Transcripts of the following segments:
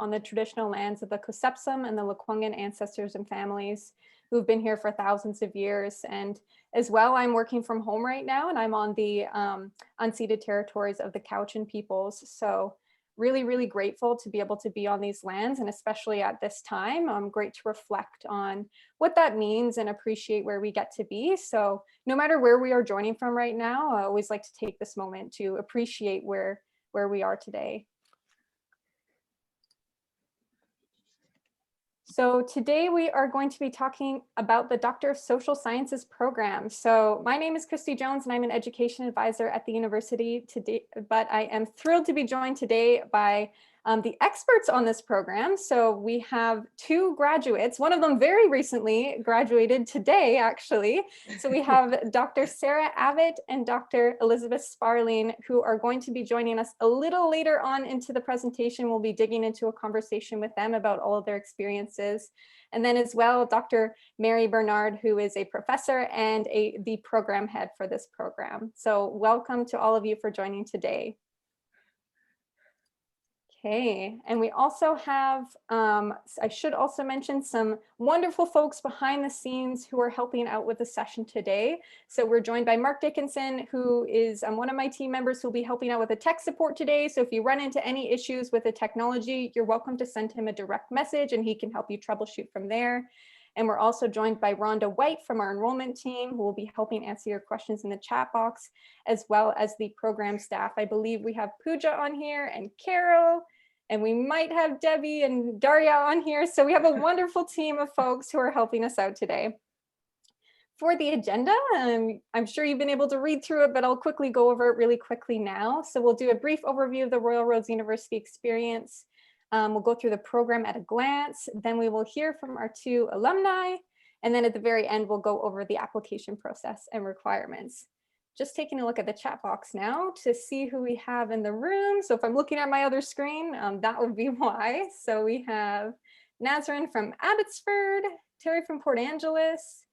on the traditional lands of the Kusepsum and the Lekwungen ancestors and families who've been here for thousands of years. And as well, I'm working from home right now, and I'm on the unceded territories of the Cowichan peoples. So really, really grateful to be able to be on these lands, and especially at this time, great to reflect on what that means and appreciate where we get to be. So no matter where we are joining from right now, I always like to take this moment to appreciate where we are today. So today we are going to be talking about the Doctor of Social Sciences program. So my name is Christy Jones and I'm an education advisor at the university today, but I am thrilled to be joined today by the experts on this program. So we have two graduates, one of them very recently graduated today, actually. So we have Dr. Sarah Abbott and Dr. Elizabeth Sparling, who are going to be joining us a little later on into the presentation. We'll be digging into a conversation with them about all of their experiences. And then as well, Dr. Mary Bernard, who is a professor and the program head for this program. So welcome to all of you for joining today. Okay, and we also have, I should also mention some wonderful folks behind the scenes who are helping out with the session today. So we're joined by Mark Dickinson, who is one of my team members who will be helping out with the tech support today. So if you run into any issues with the technology, you're welcome to send him a direct message and he can help you troubleshoot from there. And we're also joined by Rhonda White from our enrollment team, who will be helping answer your questions in the chat box, as well as the program staff. I believe we have Pooja on here and Carol, and we might have Debbie and Daria on here. So we have a wonderful team of folks who are helping us out today. For the agenda, I'm sure you've been able to read through it, but I'll quickly go over it really quickly now. So we'll do a brief overview of the Royal Roads University experience. We'll go through the program at a glance. Then we will hear from our two alumni. And then at the very end, we'll go over the application process and requirements. Just taking a look at the chat box now to see who we have in the room. So if I'm looking at my other screen, that would be why. So we have Nazarene from Abbotsford, Terry from Port Angeles,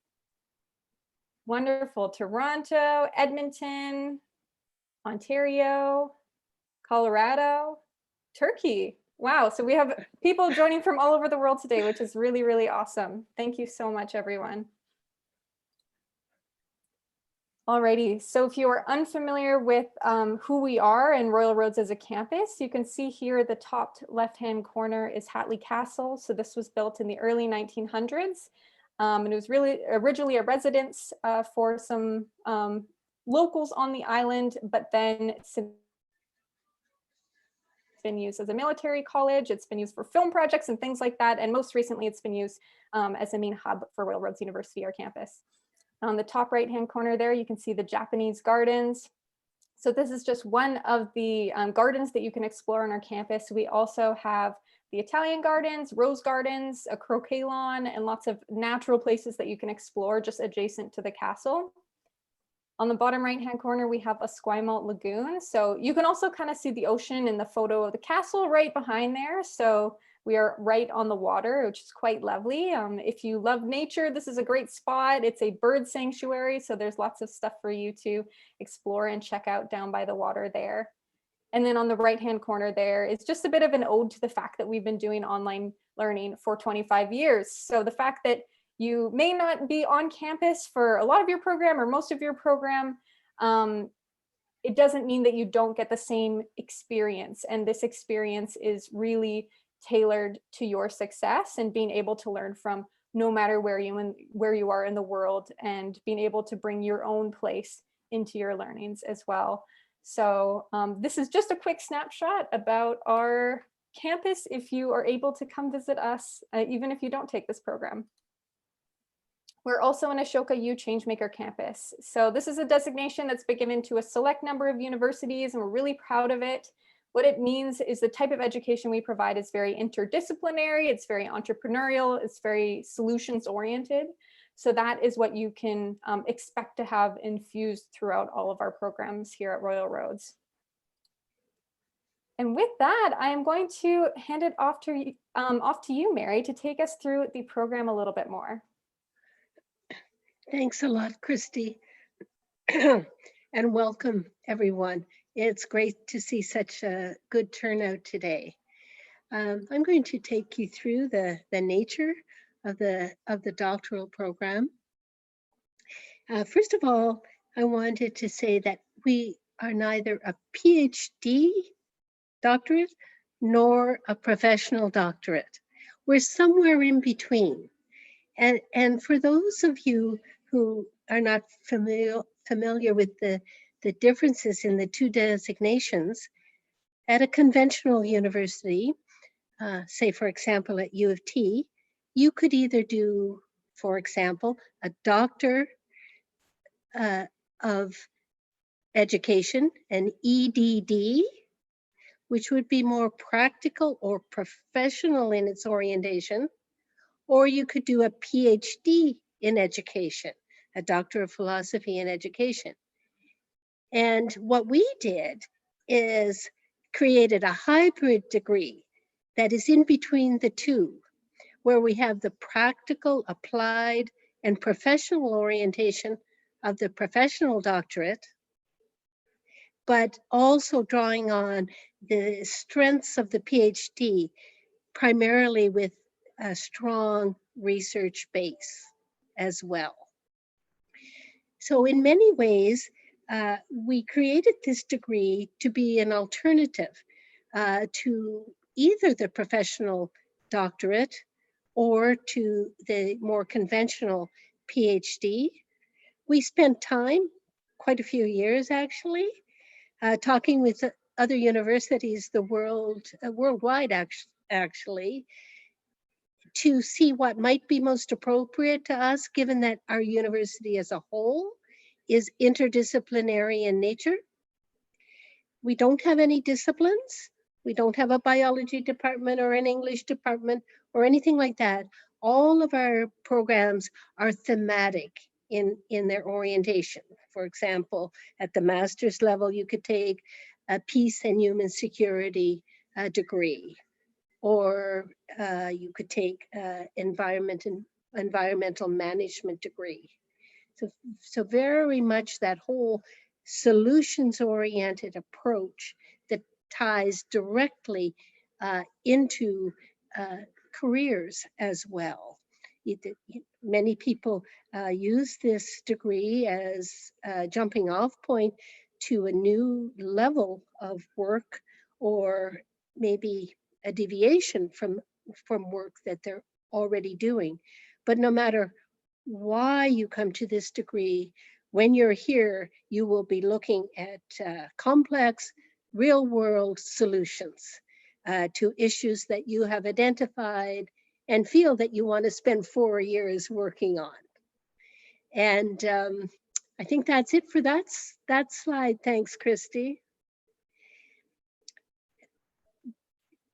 wonderful, Toronto, Edmonton, Ontario, Colorado, Turkey. Wow, so we have people joining from all over the world today, which is really, really awesome. Thank you so much, everyone. Alrighty, so if you are unfamiliar with who we are and Royal Roads as a campus, you can see here the top left-hand corner is Hatley Castle. So this was built in the early 1900s. And it was really originally a residence for some locals on the island, but then since it's been used as a military college, it's been used for film projects and things like that. And most recently, it's been used as a main hub for Royal Roads University, our campus. On the top right-hand corner there, you can see the Japanese gardens. So this is just one of the gardens that you can explore on our campus. We also have the Italian gardens, rose gardens, a croquet lawn, and lots of natural places that you can explore just adjacent to the castle. On the bottom right-hand corner, we have Esquimalt Lagoon. So you can also kind of see the ocean in the photo of the castle right behind there. So we are right on the water, which is quite lovely. If you love nature, this is a great spot. It's a bird sanctuary, so there's lots of stuff for you to explore and check out down by the water there. And then on the right-hand corner there is just a bit of an ode to the fact that we've been doing online learning for 25 years. So the fact that you may not be on campus for a lot of your program or most of your program, it doesn't mean that you don't get the same experience. And this experience is really tailored to your success and being able to learn from no matter where you are in the world, and being able to bring your own place into your learnings as well. So this is just a quick snapshot about our campus if you are able to come visit us, even if you don't take this program. We're also an Ashoka U Changemaker campus. So this is a designation that's been given to a select number of universities, and we're really proud of it. What it means is the type of education we provide is very interdisciplinary, it's very entrepreneurial, it's very solutions oriented. So that is what you can expect to have infused throughout all of our programs here at Royal Roads. And with that, I am going to hand it off to you, Mary, to take us through the program a little bit more. Thanks a lot, Christy. And welcome, everyone. It's great to see such a good turnout today. I'm going to take you through the nature of the doctoral program. First of all, I wanted to say that we are neither a PhD doctorate nor a professional doctorate. We're somewhere in between. And for those of you who are not familiar with the differences in the two designations, at a conventional university, say for example at U of T, you could either do, for example, a doctor of education, an EDD, which would be more practical or professional in its orientation, or you could do a PhD in education, a Doctor of Philosophy in Education. And what we did is created a hybrid degree that is in between the two, where we have the practical, applied, and professional orientation of the professional doctorate, but also drawing on the strengths of the PhD, primarily with a strong research base as well. So in many ways, we created this degree to be an alternative to either the professional doctorate or to the more conventional PhD. We spent time, quite a few years actually, talking with other universities, worldwide actually, to see what might be most appropriate to us, given that our university as a whole is interdisciplinary in nature. We don't have any disciplines. We don't have a biology department or an English department or anything like that. All of our programs are thematic in their orientation. For example, at the master's level, you could take a peace and human security degree, or you could take environmental management degree. So very much that whole solutions-oriented approach that ties directly into careers as well. Many people use this degree as a jumping off point to a new level of work, or maybe a deviation from work that they're already doing. But no matter why you come to this degree, when you're here, you will be looking at complex real-world solutions to issues that you have identified and feel that you want to spend 4 years working on. And I think that's it for that slide. Thanks, Christy.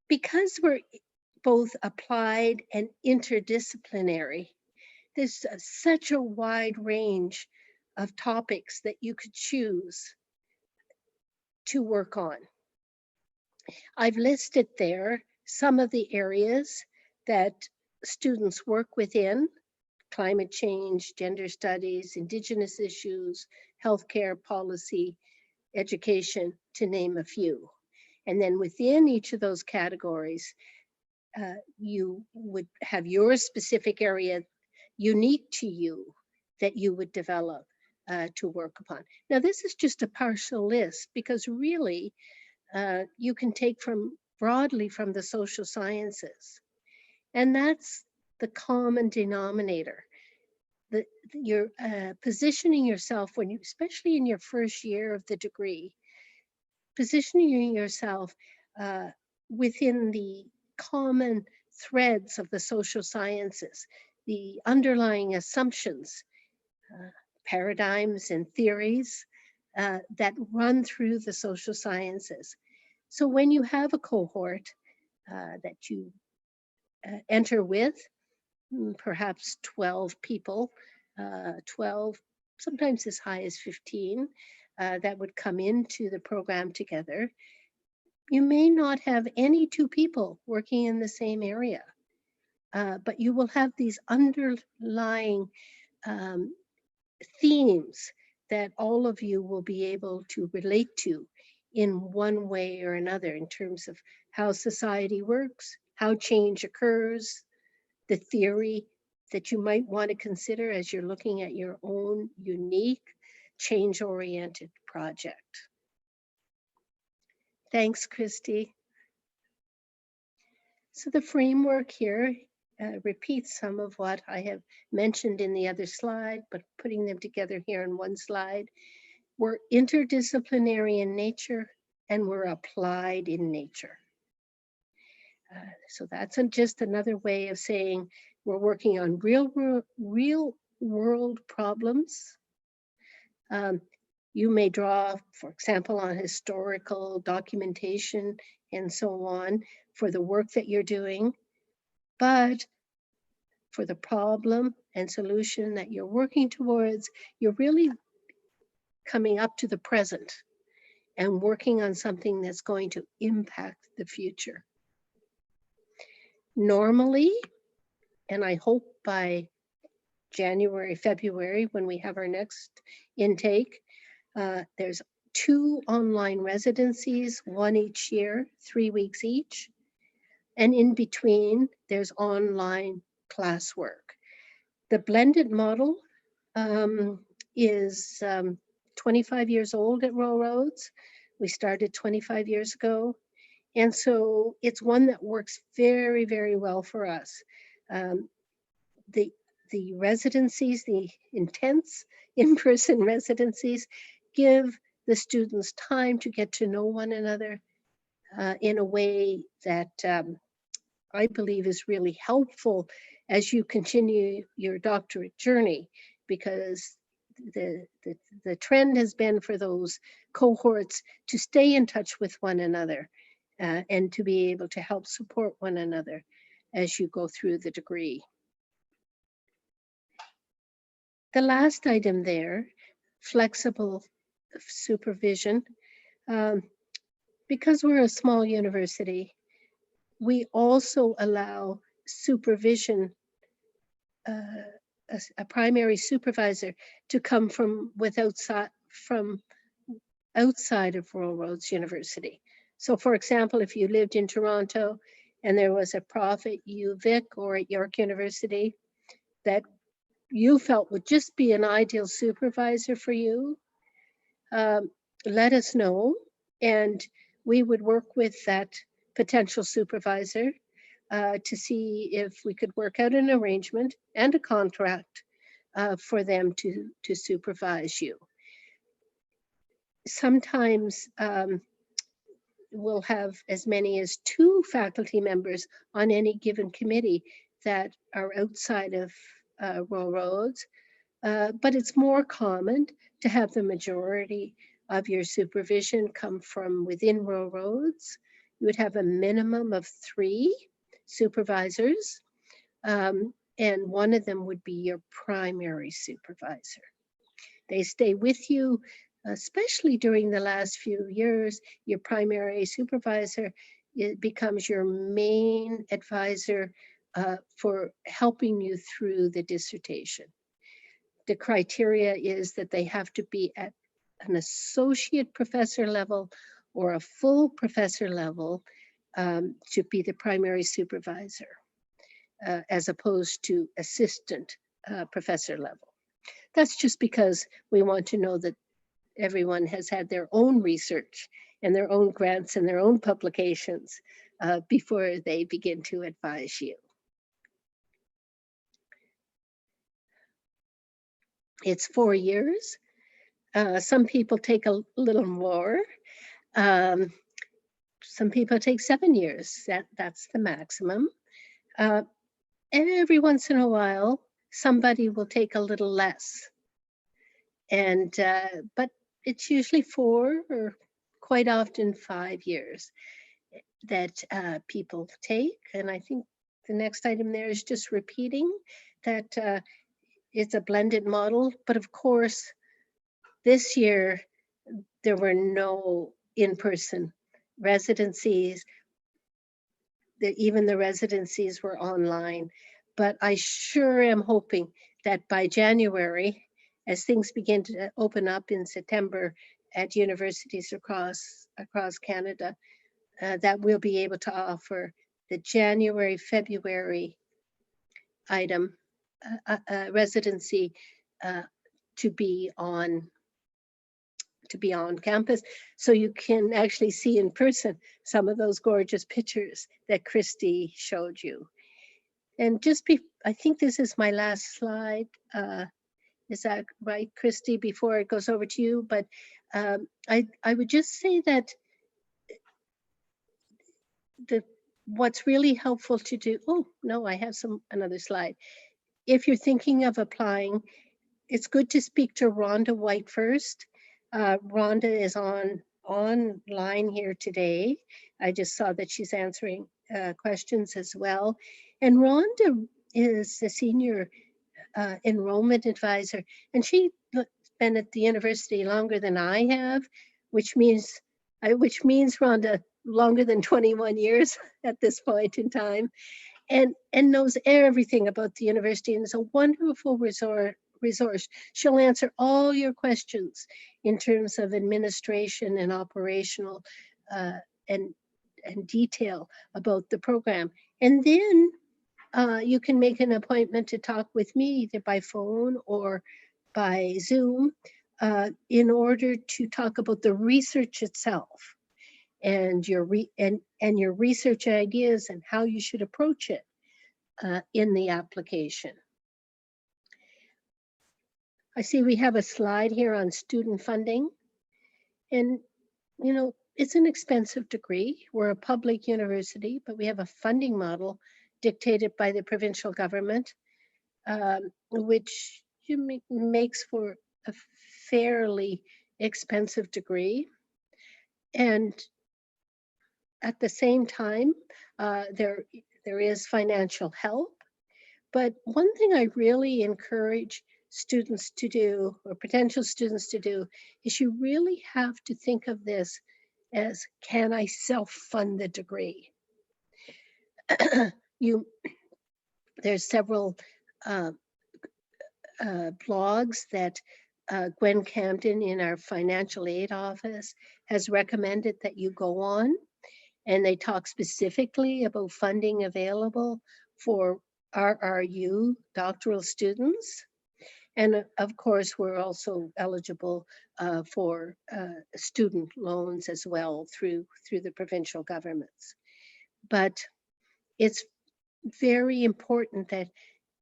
Because we're both applied and interdisciplinary, there's such a wide range of topics that you could choose to work on. I've listed there some of the areas that students work within: climate change, gender studies, Indigenous issues, healthcare policy, education, to name a few. And then within each of those categories, you would have your specific area unique to you that you would develop to work upon. Now, this is just a partial list, because really you can take broadly from the social sciences. And that's the common denominator. You're positioning yourself, especially in your first year of the degree, positioning yourself within the common threads of the social sciences, the underlying assumptions, paradigms and theories that run through the social sciences. So when you have a cohort that you enter with, perhaps 12 people, 12, sometimes as high as 15, that would come into the program together, you may not have any two people working in the same area, but you will have these underlying themes that all of you will be able to relate to in one way or another, in terms of how society works, how change occurs, the theory that you might want to consider as you're looking at your own unique change-oriented project. Thanks, Christy. So the framework here repeats some of what I have mentioned in the other slide, but putting them together here in one slide. We're interdisciplinary in nature and we're applied in nature. So that's just another way of saying we're working on real world problems. You may draw, for example, on historical documentation and so on for the work that you're doing, but for the problem and solution that you're working towards, you're really coming up to the present and working on something that's going to impact the future. Normally, and I hope by January, February, when we have our next intake, there's 2 online residencies, 1 each year, 3 weeks each. And in between, there's online classwork. The blended model is 25 years old at Rural Roads. We started 25 years ago. And so it's one that works very, very well for us. The residencies, the intense in-person residencies, give the students time to get to know one another in a way that I believe is really helpful as you continue your doctorate journey, because the trend has been for those cohorts to stay in touch with one another and to be able to help support one another as you go through the degree. The last item there, flexible supervision. Because we're a small university, we also allow supervision, a primary supervisor to come from outside of Rural Roads University. So for example, if you lived in Toronto and there was a prof at UVic or at York University that you felt would just be an ideal supervisor for you, let us know, and we would work with that potential supervisor to see if we could work out an arrangement and a contract for them to supervise you. Sometimes we'll have as many as 2 faculty members on any given committee that are outside of Rural Roads, but it's more common to have the majority of your supervision come from within Rural Roads. You would have a minimum of 3 supervisors, and one of them would be your primary supervisor. They stay with you, especially during the last few years. Your primary supervisor, it becomes your main advisor for helping you through the dissertation. The criteria is that they have to be at an associate professor level or a full professor level to be the primary supervisor, as opposed to assistant professor level. That's just because we want to know that everyone has had their own research and their own grants and their own publications before they begin to advise you. It's 4 years. Some people take a little more. Some people take 7 years. That's the maximum. And every once in a while, somebody will take a little less. And but it's usually 4 or quite often 5 years that people take. And I think the next item there is just repeating that it's a blended model. But of course, this year, there were no in-person residencies. Even the residencies were online. But I sure am hoping that by January, as things begin to open up in September at universities across Canada, that we'll be able to offer the January, February item residency to be on campus, so you can actually see in person some of those gorgeous pictures that Christy showed you. And I think this is my last slide. Is that right, Christy, before it goes over to you? But I would just say that what's really helpful to do, oh no, I have another slide. If you're thinking of applying, it's good to speak to Rhonda White first. Rhonda is online here today. I just saw that she's answering questions as well. And Rhonda is a senior enrollment advisor, and she's been at the university longer than I have, which means Rhonda, longer than 21 years at this point in time, and knows everything about the university, and is a wonderful resource. She'll answer all your questions in terms of administration and operational and detail about the program. And then you can make an appointment to talk with me either by phone or by Zoom in order to talk about the research itself and your research ideas and how you should approach it in the application. I see we have a slide here on student funding, and you know, it's an expensive degree. We're a public university, but we have a funding model dictated by the provincial government, which makes for a fairly expensive degree. And at the same time, there is financial help. But one thing I really encourage students to do, or potential students to do, is you really have to think of this as, can I self-fund the degree? There's several blogs that Gwen Camden in our financial aid office has recommended that you go on, and they talk specifically about funding available for RRU doctoral students. And of course, we're also eligible for student loans as well through the provincial governments. But it's very important that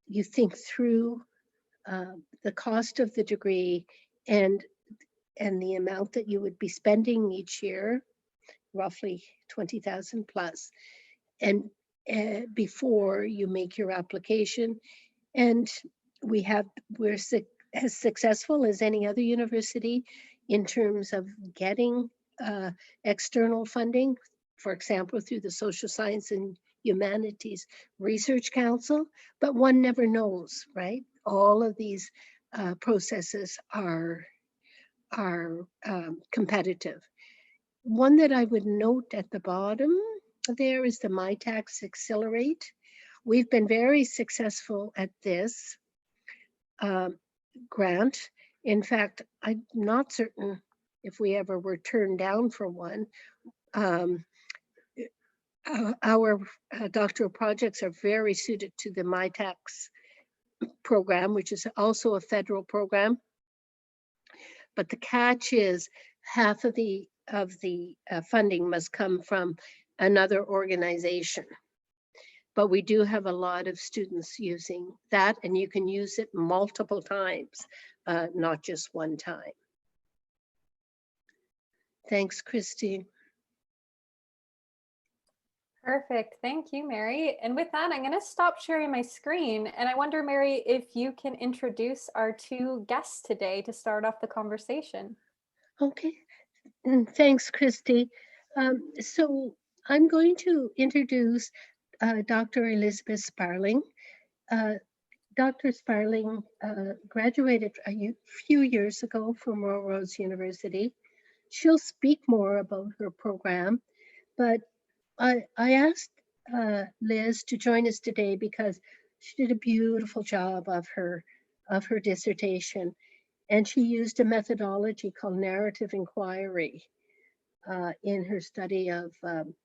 you think through the cost of the degree and the amount that you would be spending each year, roughly 20,000 plus, and before you make your application. And we're as successful as any other university in terms of getting external funding, for example, through the Social Science and Humanities Research Council, but one never knows, right? All of these processes are competitive. One that I would note at the bottom there is the MyTax Accelerate. We've been very successful at this grant. In fact, I'm not certain if we ever were turned down for one. Our doctoral projects are very suited to the MyTax program, which is also a federal program. But the catch is half of the funding must come from another organization. But we do have a lot of students using that, and you can use it multiple times, not just one time. Thanks, Christy. Perfect. Thank you, Mary. And with that, I'm going to stop sharing my screen. And I wonder, Mary, if you can introduce our two guests today to start off the conversation. Okay. Thanks, Christy. So I'm going to introduce Dr. Elizabeth Sparling. Dr. Sparling graduated a few years ago from Royal Roads University. She'll speak more about her program, but I asked Liz to join us today because she did a beautiful job of her dissertation, and she used a methodology called narrative inquiry in her study of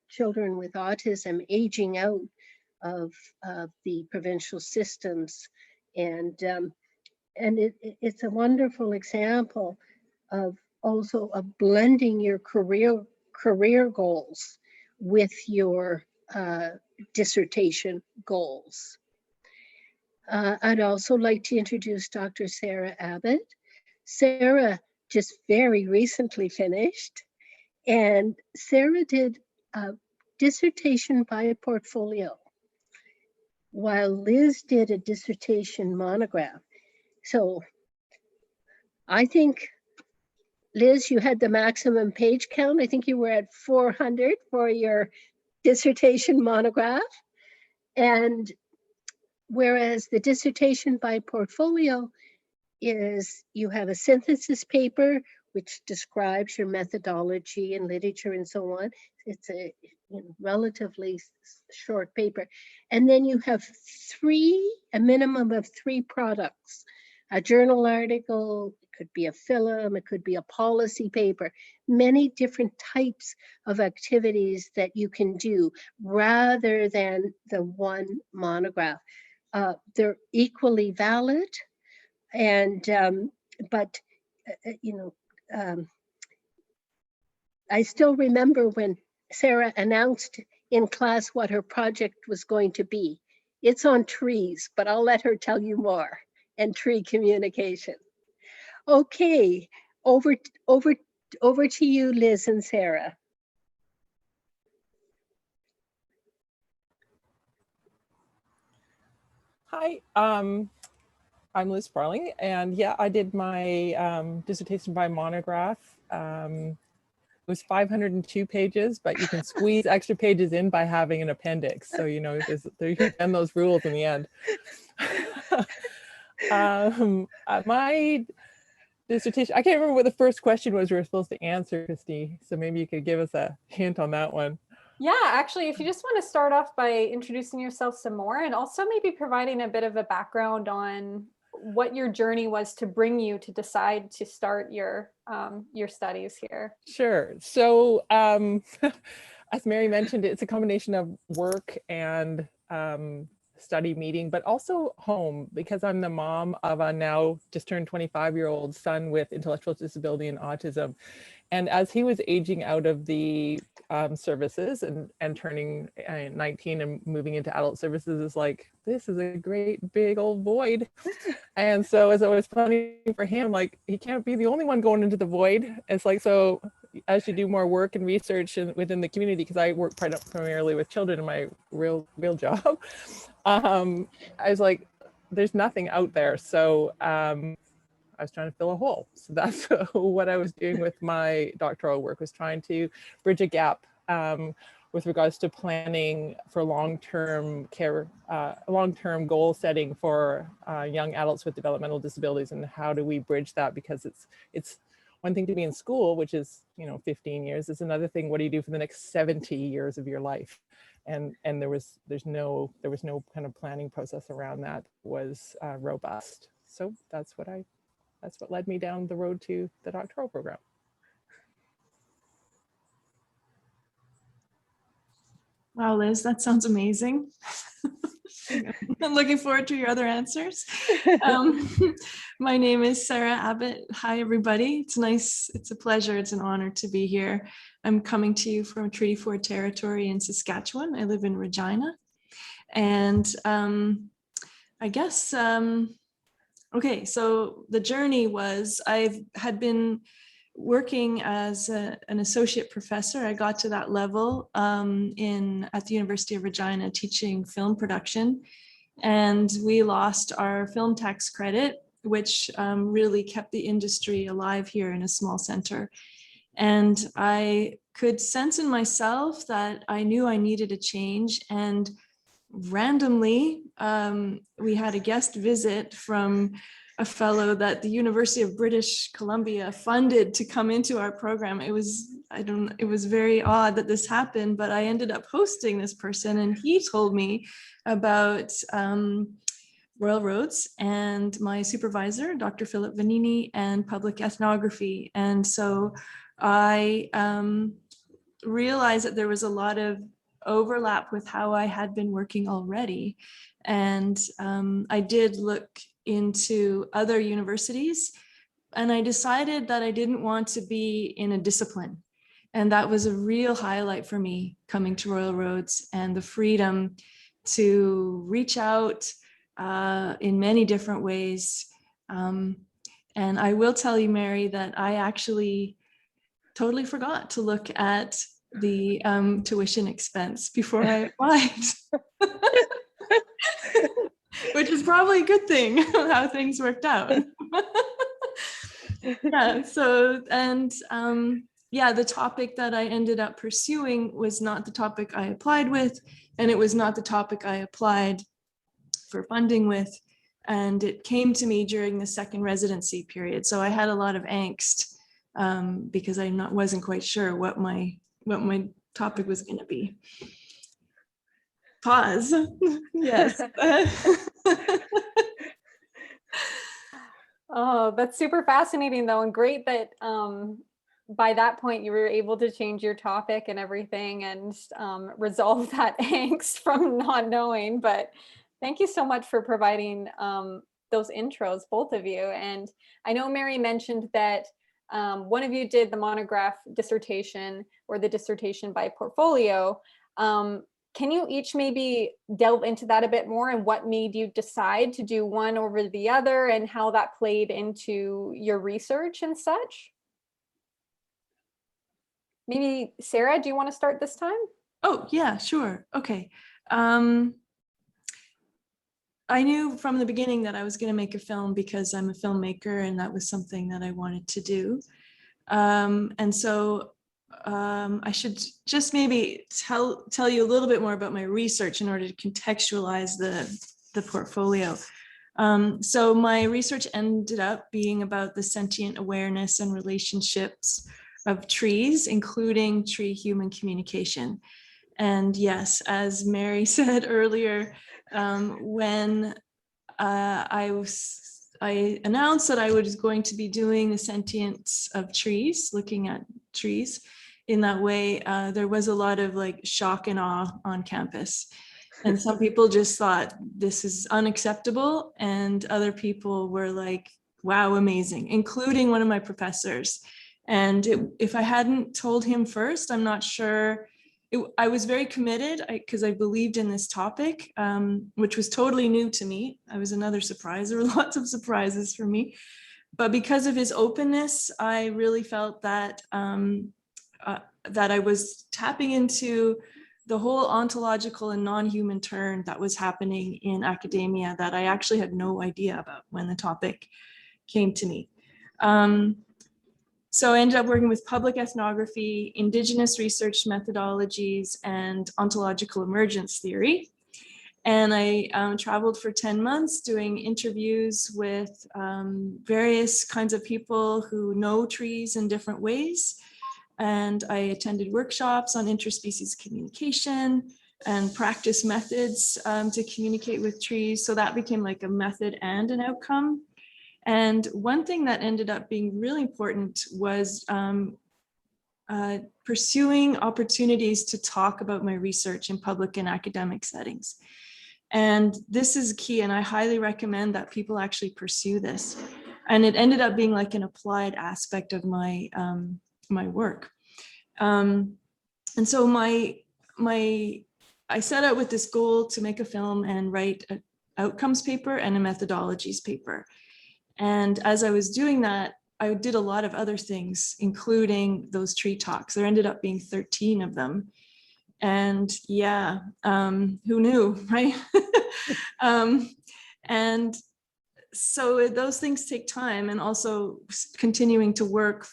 children with autism aging out of the provincial systems. And it's a wonderful example of also of blending your career goals with your dissertation goals. I'd also like to introduce Dr. Sarah Abbott. Sarah just very recently finished, and Sarah did a dissertation by portfolio, while Liz did a dissertation monograph. So I think, Liz, you had the maximum page count. I think you were at 400 for your dissertation monograph. And whereas the dissertation by portfolio is you have a synthesis paper which describes your methodology and literature and so on. It's a relatively short paper. And then you have a minimum of 3 products: a journal article, it could be a film, it could be a policy paper, many different types of activities that you can do rather than the one monograph. They're equally valid, and but I still remember when Sarah announced in class what her project was going to be. It's on trees, but I'll let her tell you more, and tree communication. Okay, over to you, Liz and Sarah. Hi, I'm Liz Sparling, and yeah, I did my dissertation by monograph. It was 502 pages, but you can squeeze extra pages in by having an appendix. So, you know, you bend those rules in the end. My dissertation, I can't remember what the first question was we were supposed to answer, Christy. So maybe you could give us a hint on that one. Yeah, actually, if you just want to start off by introducing yourself some more, and also maybe providing a bit of a background on what your journey was to bring you to decide to start your studies here. Sure. So as Mary mentioned, it's a combination of work and study meeting, but also home, because I'm the mom of a now just turned 25-year-old son with intellectual disability and autism. And as he was aging out of the services and turning 19 and moving into adult services, is like, this is a great big old void. And so as it was funny for him, like, he can't be the only one going into the void. It's like, so as you do more work and research within the community, because I work primarily with children in my real job, I was like, there's nothing out there. So I was trying to fill a hole. So that's what I was doing with my doctoral work, was trying to bridge a gap with regards to planning for long-term care, long-term goal setting for young adults with developmental disabilities, and how do we bridge that? Because it's one thing to be in school, which is, you know, 15 years. It's another thing, what do you do for the next 70 years of your life? And there was no kind of planning process around that was robust. So that's what led me down the road to the doctoral program. Wow, Liz, that sounds amazing. I'm looking forward to your other answers. My name is Sarah Abbott. Hi, everybody. It's nice. It's a pleasure. It's an honor to be here. I'm coming to you from Treaty 4 territory in Saskatchewan. I live in Regina. And I guess, okay, so the journey was, I had been working as an associate professor. I got to that level at the University of Regina teaching film production, and we lost our film tax credit, which really kept the industry alive here in a small center. And I could sense in myself that I knew I needed a change. And randomly, we had a guest visit from a fellow that the University of British Columbia funded to come into our program. It was very odd that this happened, but I ended up hosting this person, and he told me about Royal Roads and my supervisor, Dr. Philip Vanini, and public ethnography. And so I realized that there was a lot of overlap with how I had been working already. And I did look into other universities, and I decided that I didn't want to be in a discipline. And that was a real highlight for me coming to Royal Roads, and the freedom to reach out in many different ways. And I will tell you, Mary, that I actually totally forgot to look at the tuition expense before I applied. Which is probably a good thing, how things worked out. Yeah, so, and yeah, the topic that I ended up pursuing was not the topic I applied with, and it was not the topic I applied for funding with. And it came to me during the second residency period. So I had a lot of angst because I wasn't quite sure what my topic was going to be. Pause. Yes. Oh, that's super fascinating though, and great that by that point you were able to change your topic and everything and resolve that angst from not knowing. But thank you so much for providing those intros, both of you. And I know Mary mentioned that one of you did the monograph dissertation or the dissertation by portfolio. Can you each maybe delve into that a bit more and what made you decide to do one over the other and how that played into your research and such? Maybe Sarah, do you want to start this time? Oh, yeah, sure. Okay. I knew from the beginning that I was going to make a film because I'm a filmmaker and that was something that I wanted to do. And so I should just maybe tell you a little bit more about my research in order to contextualize the portfolio. So my research ended up being about the sentient awareness and relationships of trees, including tree-human communication. And yes, as Mary said earlier, when I announced that I was going to be doing the sentience of trees, looking at trees in that way, there was a lot of like shock and awe on campus. And some people just thought this is unacceptable. And other people were like, wow, amazing, including one of my professors. And if I hadn't told him first, I'm not sure. I was very committed because I believed in this topic, which was totally new to me. I was another surprise. There were lots of surprises for me. But because of his openness, I really felt that that I was tapping into the whole ontological and non-human turn that was happening in academia that I actually had no idea about when the topic came to me. So I ended up working with public ethnography, indigenous research methodologies, and ontological emergence theory. And I traveled for 10 months doing interviews with various kinds of people who know trees in different ways. And I attended workshops on interspecies communication and practice methods to communicate with trees. So that became like a method and an outcome. And one thing that ended up being really important was pursuing opportunities to talk about my research in public and academic settings. And this is key, and I highly recommend that people actually pursue this. And it ended up being like an applied aspect of my my work. And so I set out with this goal to make a film and write an outcomes paper and a methodologies paper. And as I was doing that, I did a lot of other things, including those tree talks. There ended up being 13 of them. And yeah, who knew, right? And so those things take time, and also continuing to work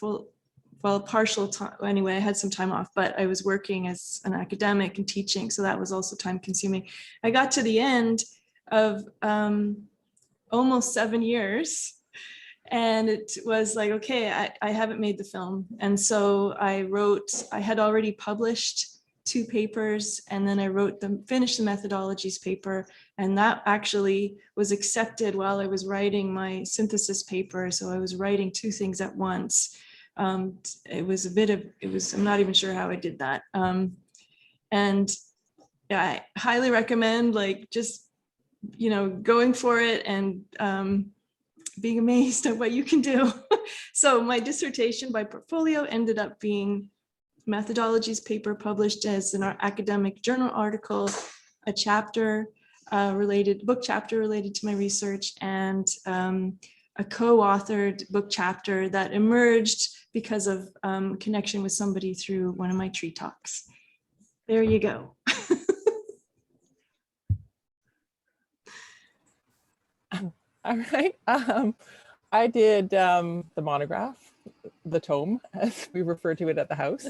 partial time. Anyway, I had some time off, but I was working as an academic and teaching. So that was also time consuming. I got to the end of almost 7 years. And it was like, okay, I haven't made the film. And so I had already published 2 papers, and then I finished the methodologies paper. And that actually was accepted while I was writing my synthesis paper. So I was writing 2 things at once. It was I'm not even sure how I did that. And I highly recommend like just, going for it and being amazed at what you can do. So my dissertation by portfolio ended up being methodologies paper published as an academic journal article, a chapter book chapter related to my research, and a co-authored book chapter that emerged because of connection with somebody through one of my tree talks. There you go. All right. I did the monograph, the tome, as we refer to it at the house,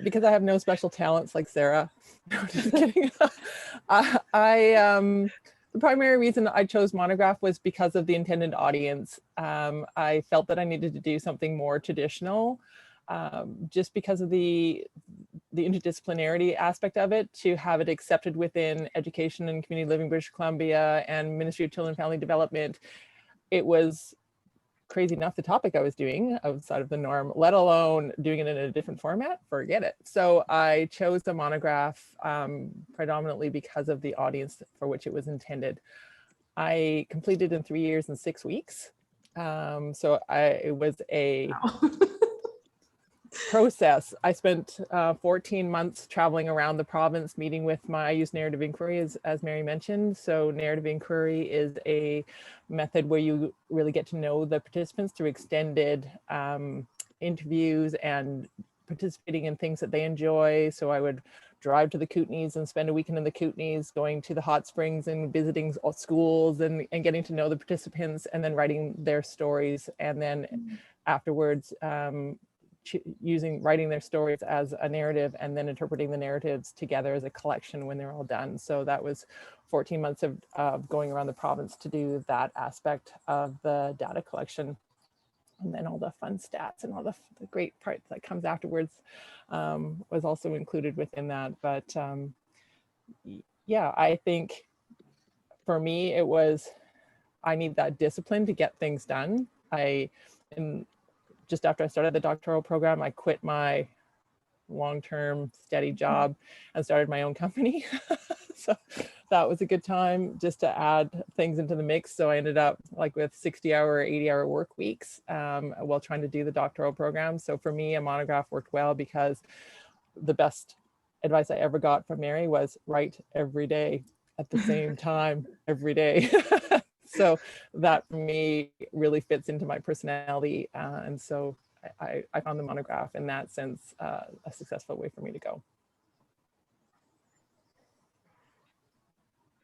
because I have no special talents like Sarah. No, just kidding. The primary reason I chose monograph was because of the intended audience. I felt that I needed to do something more traditional, just because of the interdisciplinarity aspect of it, to have it accepted within education and community living British Columbia and Ministry of Children and Family Development. It was crazy enough the topic I was doing outside of the norm, let alone doing it in a different format, forget it. So I chose the monograph predominantly because of the audience for which it was intended. I completed in 3 years and 6 weeks. It was a process. I spent 14 months traveling around the province, meeting with I use narrative inquiry as Mary mentioned. So narrative inquiry is a method where you really get to know the participants through extended interviews and participating in things that they enjoy. So I would drive to the Kootenays and spend a weekend in the Kootenays, going to the hot springs and visiting schools and getting to know the participants, and then writing their stories. And then afterwards, writing their stories as a narrative, and then interpreting the narratives together as a collection when they're all done. So that was 14 months of going around the province to do that aspect of the data collection. And then all the fun stats and all the great parts that comes afterwards was also included within that. But yeah, I think for me, it was, I need that discipline to get things done. Just after I started the doctoral program, I quit my long-term steady job and started my own company. So that was a good time just to add things into the mix. So I ended up like with 60-hour, 80-hour work weeks while trying to do the doctoral program. So for me, a monograph worked well because the best advice I ever got from Mary was write every day at the same time, every day. So that for me really fits into my personality. And so I found the monograph in that sense a successful way for me to go.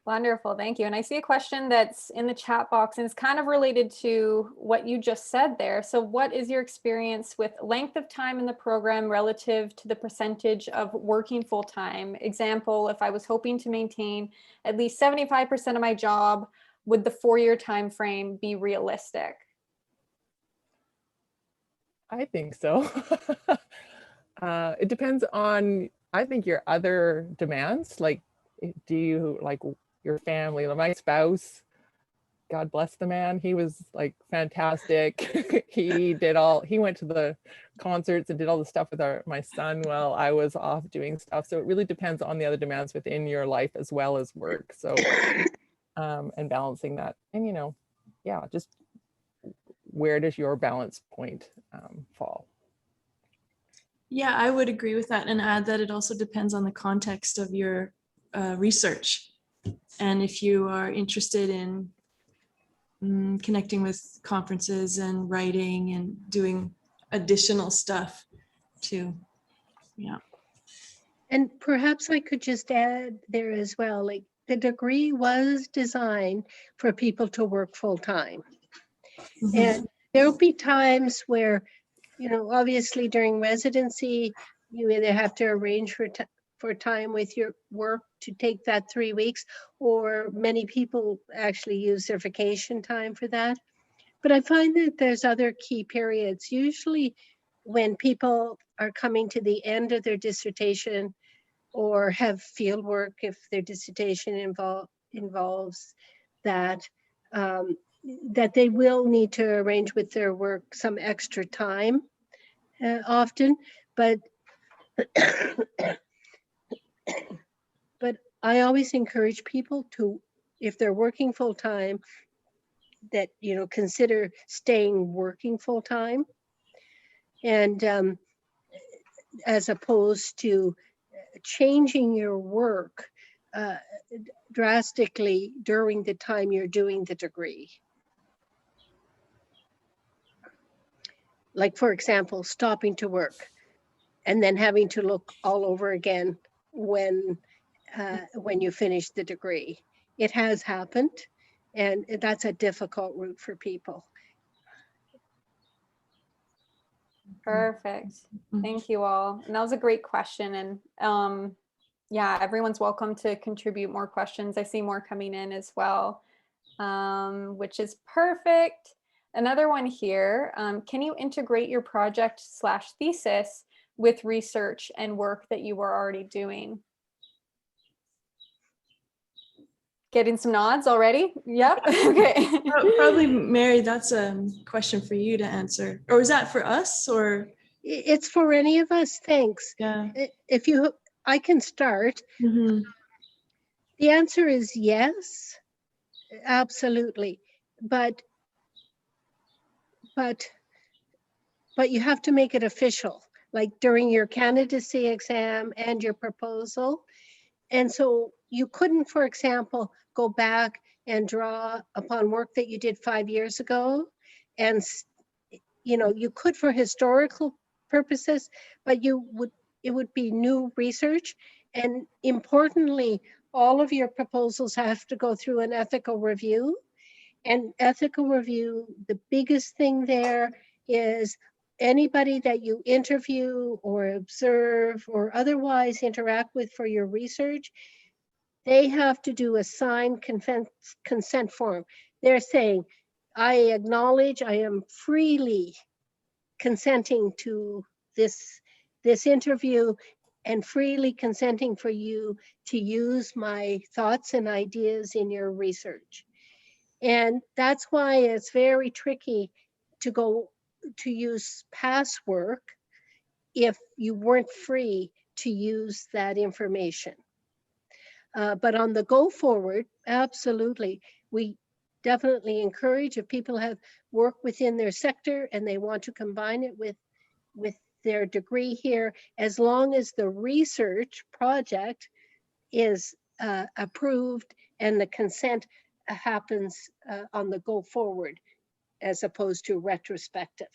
Wonderful, thank you. And I see a question that's in the chat box and it's kind of related to what you just said there. So what is your experience with length of time in the program relative to the percentage of working full-time? Example, if I was hoping to maintain at least 75% of my job, would the 4-year time frame be realistic? I think so. It depends on, I think, your other demands. Like, do you like your family? My spouse, God bless the man, he was like fantastic. He went to the concerts and did all the stuff with my son while I was off doing stuff. So it really depends on the other demands within your life as well as work. So and balancing that, and yeah, just where does your balance point fall? Yeah, I would agree with that and add that it also depends on the context of your research. And if you are interested in connecting with conferences and writing and doing additional stuff too. Yeah. And perhaps I could just add there as well, like the degree was designed for people to work full time. Mm-hmm. And there'll be times where, obviously during residency, you either have to arrange for time with your work to take that 3 weeks, or many people actually use their vacation time for that. But I find that there's other key periods, usually when people are coming to the end of their dissertation or have field work if their dissertation involves that, that they will need to arrange with their work some extra time. often, but but I always encourage people to, if they're working full time, that, you know, consider staying working full time, and as opposed to changing your work drastically during the time you're doing the degree. Like, for example, stopping to work and then having to look all over again when you finish the degree. It has happened, and that's a difficult route for people. Perfect. Thank you all. And that was a great question. And yeah, everyone's welcome to contribute more questions. I see more coming in as well, which is perfect. Another one here. Can you integrate your project / thesis with research and work that you were already doing? Getting some nods already? Yep. Okay. Probably, Mary, that's a question for you to answer. Or is that for us, or? It's for any of us, thanks. Yeah. If you, I can start. Mm-hmm. The answer is yes, absolutely. But you have to make it official, like during your candidacy exam and your proposal. And so you couldn't, for example, go back and draw upon work that you did 5 years ago. And, you know, you could for historical purposes, but it would be new research. And importantly, all of your proposals have to go through an ethical review. And ethical review, the biggest thing there is anybody that you interview or observe or otherwise interact with for your research, they have to do a signed consent form. They're saying, I acknowledge I am freely consenting to this interview and freely consenting for you to use my thoughts and ideas in your research. And that's why it's very tricky to use past work if you weren't free to use that information. But on the go forward, absolutely, we definitely encourage, if people have work within their sector and they want to combine it with their degree here, as long as the research project is approved and the consent happens on the go forward, as opposed to retrospective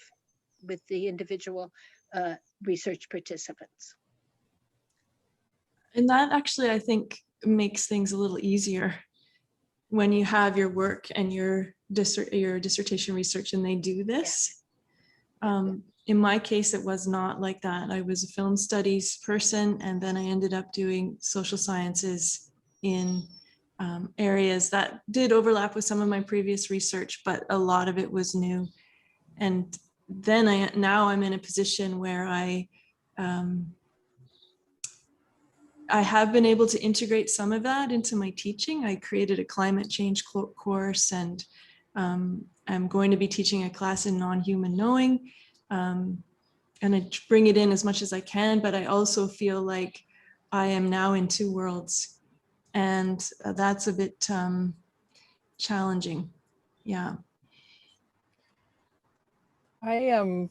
with the individual research participants. And that actually, I think, makes things a little easier when you have your work and your dissertation research and they do this. In my case, it was not like that. I was a film studies person, and then I ended up doing social sciences in areas that did overlap with some of my previous research, but a lot of it was new. And then now I'm in a position where I have been able to integrate some of that into my teaching. I created a climate change course, and I'm going to be teaching a class in non-human knowing. And I bring it in as much as I can, but I also feel like I am now in two worlds, and that's a bit challenging. Yeah. I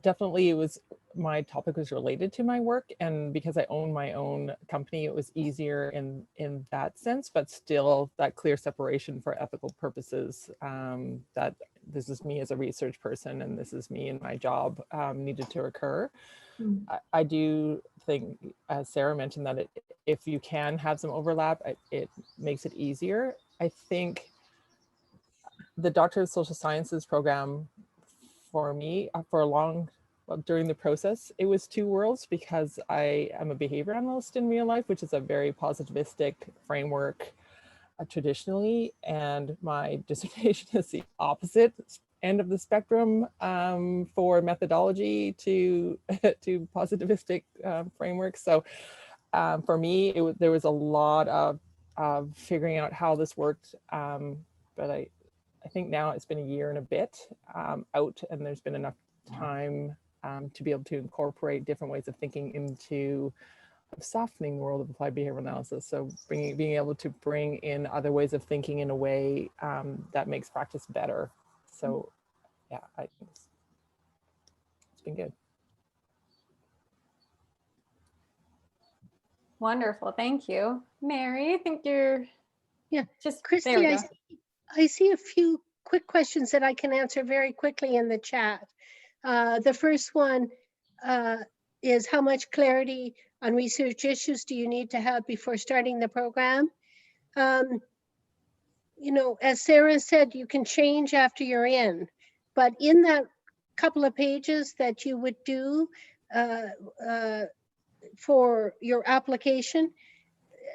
definitely, my topic was related to my work, and because I own my own company, it was easier in that sense, but still that clear separation for ethical purposes, that this is me as a research person and this is me in my job, needed to occur. I do think, as Sarah mentioned, that if you can have some overlap, it makes it easier. I think the Doctor of Social Sciences program for me, during the process, it was two worlds, because I am a behavior analyst in real life, which is a very positivistic framework traditionally, and my dissertation is the opposite end of the spectrum for methodology to positivistic frameworks. So for me, there was a lot of figuring out how this worked, but I think now it's been a year and a bit out, and there's been enough time to be able to incorporate different ways of thinking into a softening world of applied behavioral analysis. So being able to bring in other ways of thinking in a way that makes practice better. So yeah, I think it's been good. Wonderful, thank you. Mary, I think you're just, Christy, there we go. I see a few quick questions that I can answer very quickly in the chat. The first one is, how much clarity on research issues do you need to have before starting the program? You know, as Sarah said, you can change after you're in, but in that couple of pages that you would do for your application,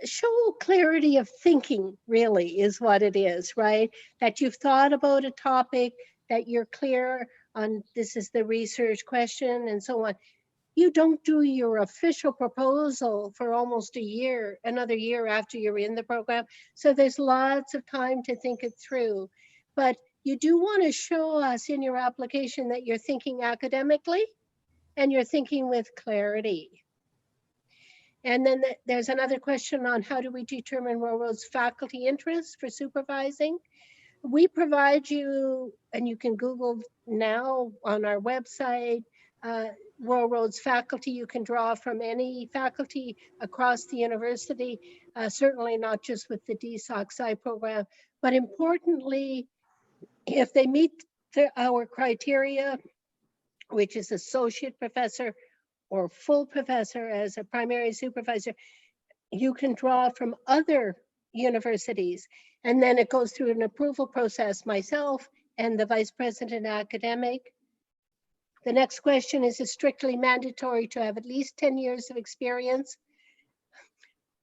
show clarity of thinking, really is what it is, right? That you've thought about a topic, that you're clear on this is the research question and so on. You don't do your official proposal for almost a year, another year after you're in the program. So there's lots of time to think it through. But you do want to show us in your application that you're thinking academically and you're thinking with clarity. And then there's another question on how do we determine Railroad's faculty interests for supervising? We provide you, and you can Google now on our website, Railroad's faculty. You can draw from any faculty across the university, certainly not just with the DSocSci program, but importantly, if they meet our criteria, which is associate professor or full professor as a primary supervisor, you can draw from other universities. And then it goes through an approval process, myself and the vice president academic. The next question is it strictly mandatory to have at least 10 years of experience?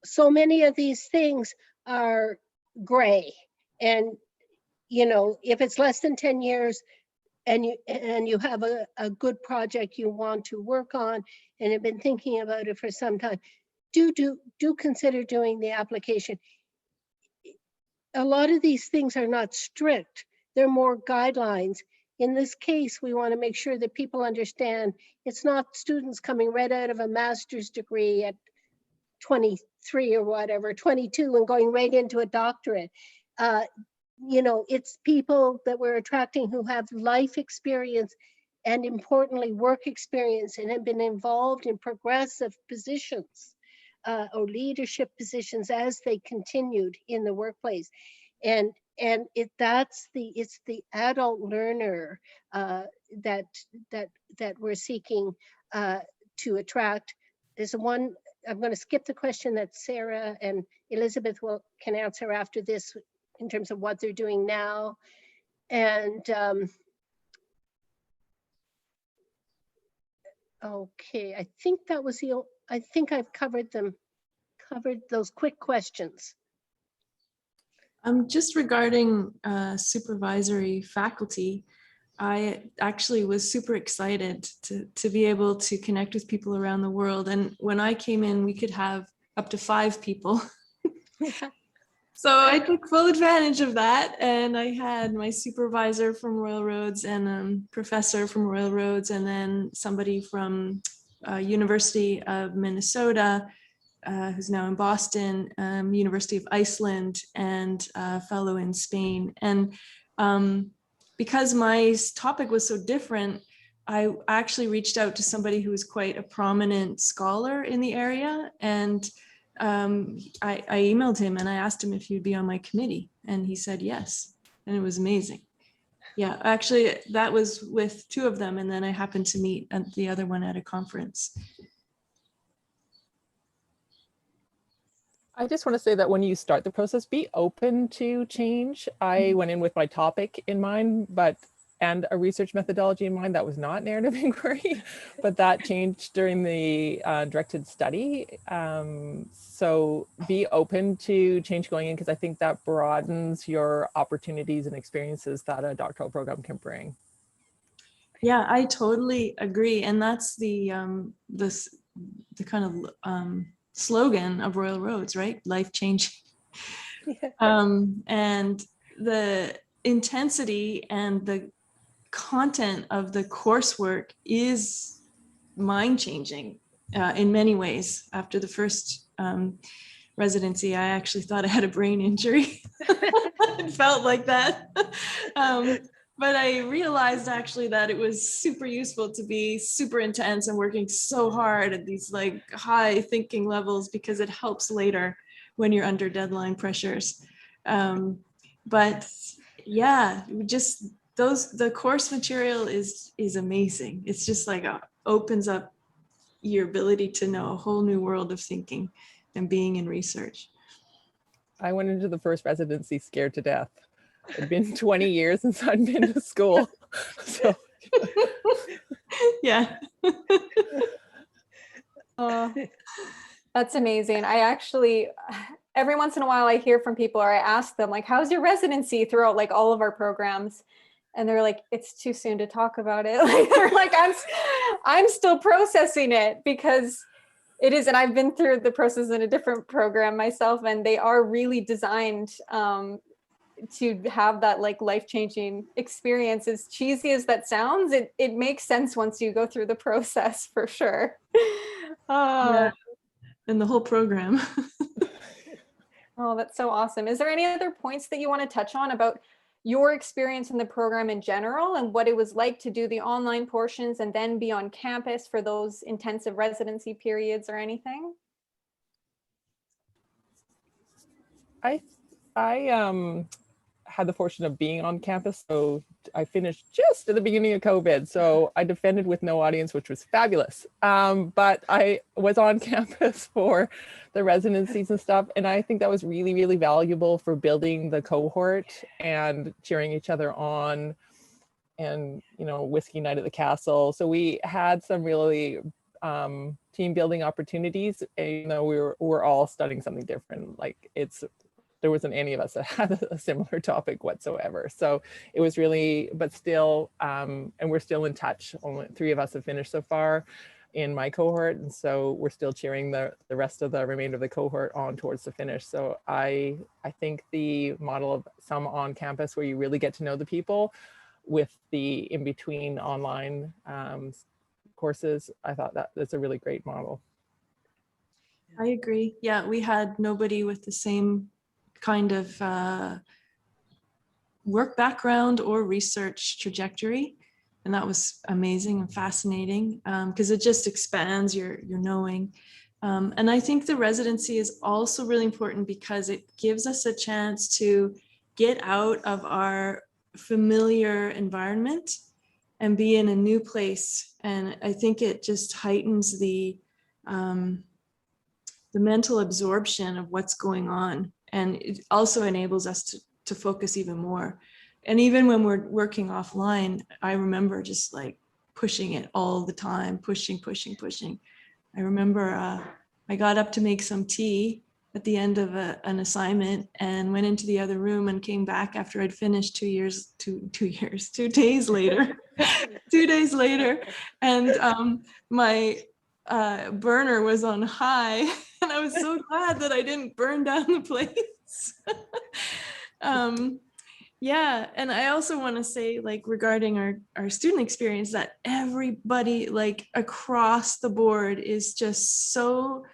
So many of these things are gray. And, you know, if it's less than 10 years, and you have a good project you want to work on and have been thinking about it for some time, do consider doing the application. A lot of these things are not strict, they're more guidelines. In this case, we want to make sure that people understand it's not students coming right out of a master's degree at 23 or whatever, 22, and going right into a doctorate. You know, it's people that we're attracting who have life experience and importantly, work experience and have been involved in progressive positions or leadership positions as they continued in the workplace. And it's the adult learner that we're seeking to attract. There's one, I'm going to skip the question that Sarah and Elizabeth can answer after this, in terms of what they're doing now. And okay, I think that was I think I've covered those quick questions. Just regarding supervisory faculty, I actually was super excited to be able to connect with people around the world. And when I came in, we could have up to 5 people. So I took full advantage of that, and I had my supervisor from Royal Roads and a professor from Royal Roads, and then somebody from University of Minnesota, who's now in Boston, University of Iceland, and a fellow in Spain. And because my topic was so different, I actually reached out to somebody who was quite a prominent scholar in the area, and I emailed him and I asked him if he'd be on my committee, and he said yes, and it was amazing. Yeah, actually that was with 2 of them, and then I happened to meet the other one at a conference. I just want to say that when you start the process, be open to change. I went in with my topic in mind, and a research methodology in mind that was not narrative inquiry, but that changed during the directed study. So be open to change going in, because I think that broadens your opportunities and experiences that a doctoral program can bring. Yeah, I totally agree. And that's the kind of slogan of Royal Roads, right? Life changing. And the intensity and the content of the coursework is mind-changing in many ways. After the first residency, I actually thought I had a brain injury. It felt like that. But I realized actually that it was super useful to be super intense and working so hard at these like high thinking levels, because it helps later when you're under deadline pressures. But yeah, just the course material is amazing. It's just like opens up your ability to know a whole new world of thinking and being in research. I went into the first residency scared to death. It'd been 20 years since I'd been to school. So yeah. That's amazing. I actually, every once in a while I hear from people, or I ask them like, how's your residency throughout like all of our programs? And they're like, it's too soon to talk about it. Like, they're like, I'm still processing it, because it is, and I've been through the process in a different program myself, and they are really designed to have that like life-changing experience. As cheesy as that sounds, it makes sense once you go through the process, for sure. Yeah. And the whole program. Oh, that's so awesome. Is there any other points that you want to touch on about your experience in the program in general, and what it was like to do the online portions and then be on campus for those intensive residency periods, or anything? I had the fortune of being on campus, so I finished just at the beginning of COVID. So I defended with no audience, which was fabulous. But I was on campus for the residencies and stuff, and I think that was really, really valuable for building the cohort and cheering each other on, and whiskey night at the castle. So we had some really team building opportunities, even though we're all studying something different. Like there wasn't any of us that had a similar topic whatsoever. So it was really, but still, and we're still in touch. Only 3 of us have finished so far in my cohort. And so we're still cheering the rest of the remainder of the cohort on towards the finish. So I think the model of some on campus where you really get to know the people with the in-between online courses, I thought that's a really great model. I agree. Yeah, we had nobody with the same kind of work background or research trajectory, and that was amazing and fascinating, because it just expands your knowing. And I think the residency is also really important because it gives us a chance to get out of our familiar environment and be in a new place. And I think it just heightens the mental absorption of what's going on. And it also enables us to focus even more. And even when we're working offline, I remember just like pushing it all the time, pushing. I remember I got up to make some tea at the end of an assignment and went into the other room and came back after I'd finished 2 days later, 2 days later. And my burner was on high, and I was so glad that I didn't burn down the place. Yeah, and I also want to say, like, regarding our student experience, that everybody, like, across the board is just so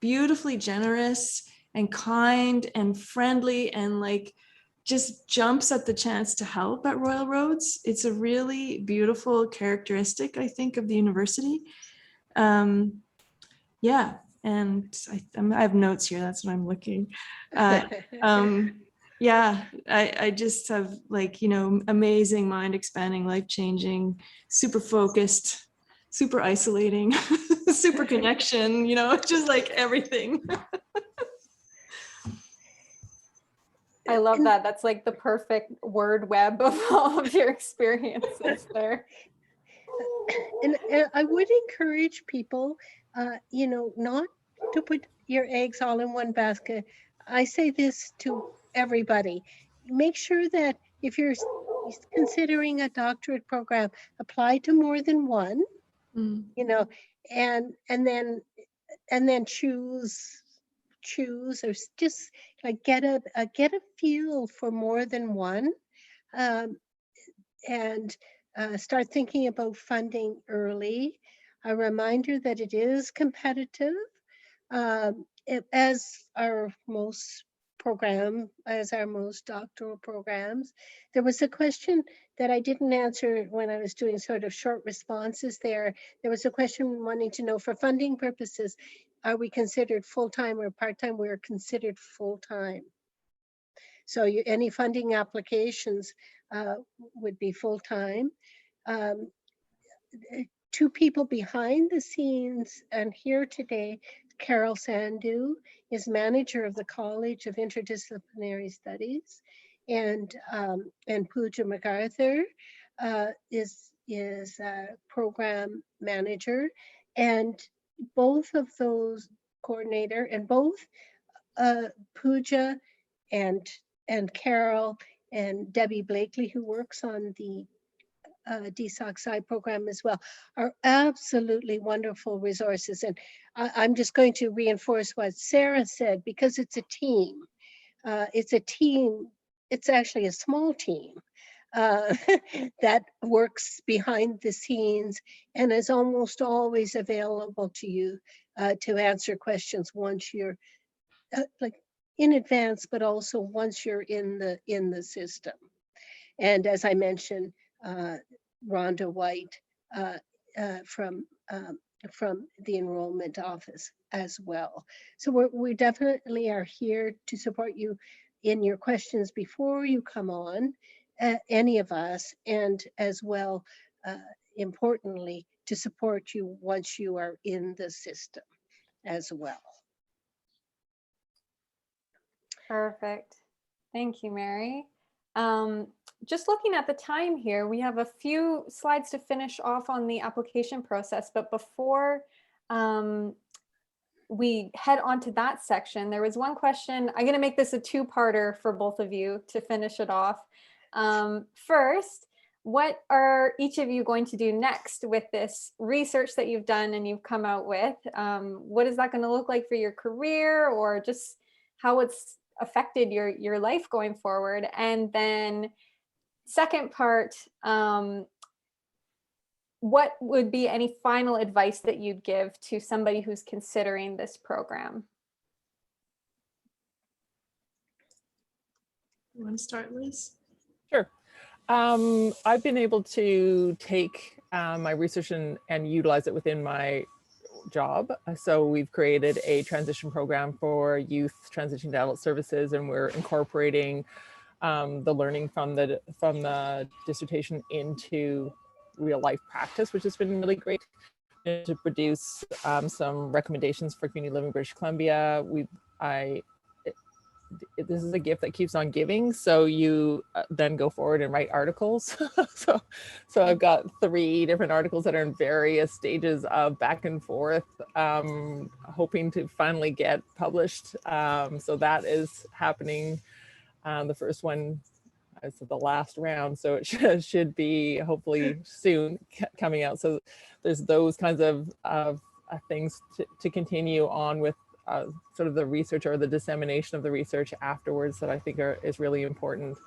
beautifully generous and kind and friendly, and like just jumps at the chance to help at Royal Roads. It's a really beautiful characteristic, I think, of the university. Yeah, and I have notes here. That's what I'm looking at. Yeah, I just have, like, amazing, mind expanding, life changing, super focused, super isolating, super connection, just like everything. I love that. That's like the perfect word web of all of your experiences there. And I would encourage people, not to put your eggs all in one basket. I say this to everybody. Make sure that if you're considering a doctorate program, apply to more than one, and then choose or just like get a feel for more than one. And start thinking about funding early. A reminder that it is competitive, as our most doctoral programs. There was a question that I didn't answer when I was doing sort of short responses there. There was a question wanting to know, for funding purposes, are we considered full-time or part-time? We're considered full-time. So any funding applications would be full-time. Two people behind the scenes and here today, Carol Sandu is manager of the College of Interdisciplinary Studies, and Pooja MacArthur is program manager, and both of those coordinator, and both Pooja and Carol and Debbie Blakely, who works on the DSocSci program as well, are absolutely wonderful resources. And I'm just going to reinforce what Sarah said, because it's a team. It's actually a small team that works behind the scenes and is almost always available to you to answer questions once you're like in advance, but also once you're in the system. And as I mentioned, Rhonda White from the enrollment office as well. So we definitely are here to support you in your questions before you come on, any of us, and as well, importantly, to support you once you are in the system as well. Perfect. Thank you, Mary. Just looking at the time here, we have a few slides to finish off on the application process, but before we head on to that section, there was one question. I'm going to make this a two-parter for both of you to finish it off. First, what are each of you going to do next with this research that you've done and you've come out with? What is that going to look like for your career, or just how it's affected your life going forward? And then second part, what would be any final advice that you'd give to somebody who's considering this program? You want to start, Liz? Sure. I've been able to take my research and utilize it within my job. So we've created a transition program for youth transitioning to adult services, and we're incorporating the learning from the dissertation into real life practice, which has been really great, to produce some recommendations for community living British Columbia. This is a gift that keeps on giving. So you then go forward and write articles. so I've got 3 different articles that are in various stages of back and forth, hoping to finally get published. So that is happening. The first one is the last round, so it should be hopefully soon coming out. So there's those kinds of things to continue on with. Sort of the research or the dissemination of the research afterwards that I think is really important.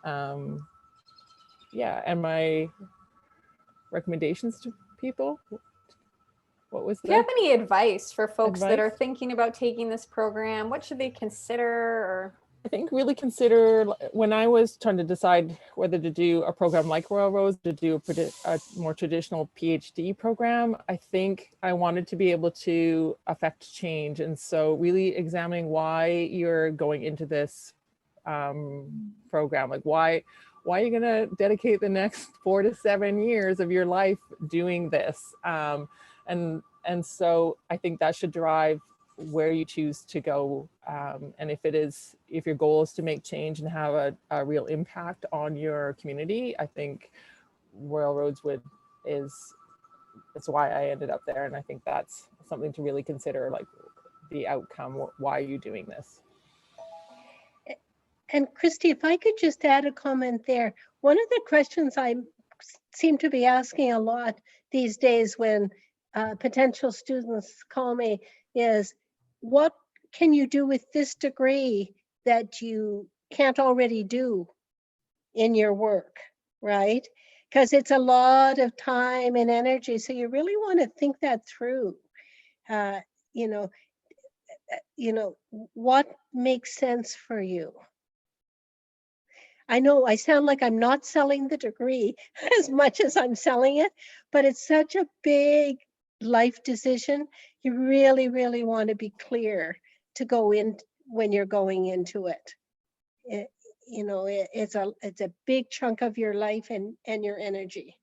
Yeah, and my recommendations to people. What was that? Do you have any advice for folks that are thinking about taking this program? What should they consider? Or I think really consider, when I was trying to decide whether to do a program like Royal Roads, to do a more traditional PhD program, I think I wanted to be able to affect change. And so really examining why you're going into this program, like why are you going to dedicate the next 4 to 7 years of your life doing this? And so I think that should drive where you choose to go, and if your goal is to make change and have a real impact on your community, I think Royal Roads that's why I ended up there. And I think that's something to really consider, like the outcome. Why are you doing this? And Christy, if I could just add a comment there. One of the questions I seem to be asking a lot these days when potential students call me is, what can you do with this degree that you can't already do in your work, right? because it's a lot of time and energy. So you really want to think that through. You know, what makes sense for you? I know I sound like I'm not selling the degree as much as I'm selling it, but it's such a big life decision. You really, really want to be clear to go in when you're going into it. It's a big chunk of your life and your energy.